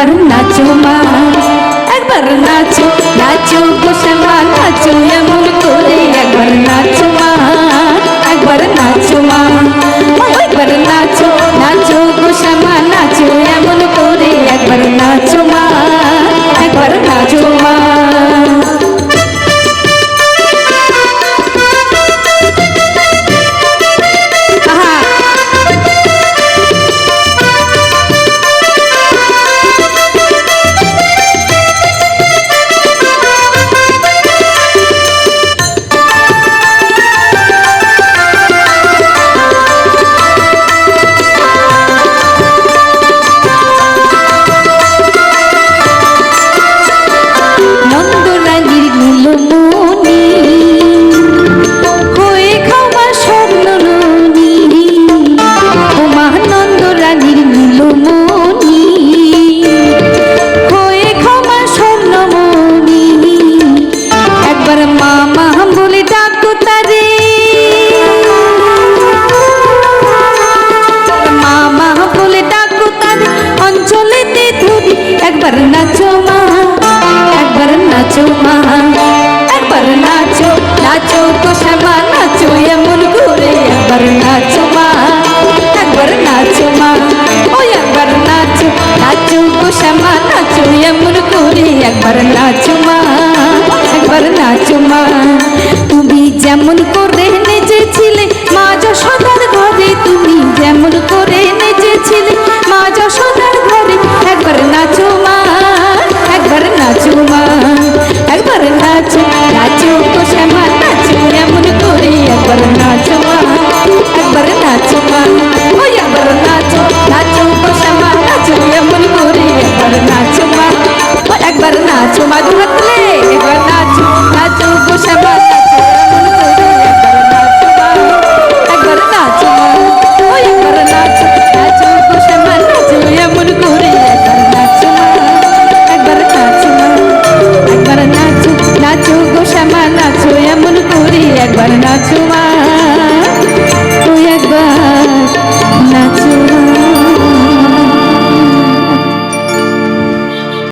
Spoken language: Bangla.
একবার নাচো মা, একবার নাচো নাচো গো শ্যামা নাচো এমন করে, একবার নাচো মা, একবার নাচো মা, একবার নাচো নাচো গো শ্যামা নাচো এমন করে, একবার নাচো মা, একবার নাচো মা। একবার নাচো মা, একবার নাচো মা, একবার নাচো নাচো গো শ্যামা নাচো এমন করে, একবার নাচো মা, একবার নাচো মা, ওই একবার নাচো নাচো গো শ্যামা নাচো এমন করে, একবার নাচো মা, একবার নাচো মা। তুমি যেমন করে নেচেছিলে মা যশোদার ঘরে, তুমি যেমন করে নেচেছিলে মা যশোদার ঘরে, একবার নাচো মা, একবার নাচো মা, একবার নাচো নাচো গো শ্যামা নাচো এমন করে, একবার নাচো মা, একবার নাচো মা, ওই একবার নাচো নাচো গো শ্যামা নাচো এমন করে, একবার নাচো মা, একবার নাচো মা দুহাতলে, একবার নাচো নাচো গো শ্যামা নাচো এমন করে, একবার নাচো মা, একবার নাচো মা, ওই একবার নাচো নাচো গো শ্যামা নাচো এমন করে, একবার নাচো মা, একবার নাচো মা, একবার নাচো নাচো গো শ্যামা নাচো এমন করে, একবার নাচো মা।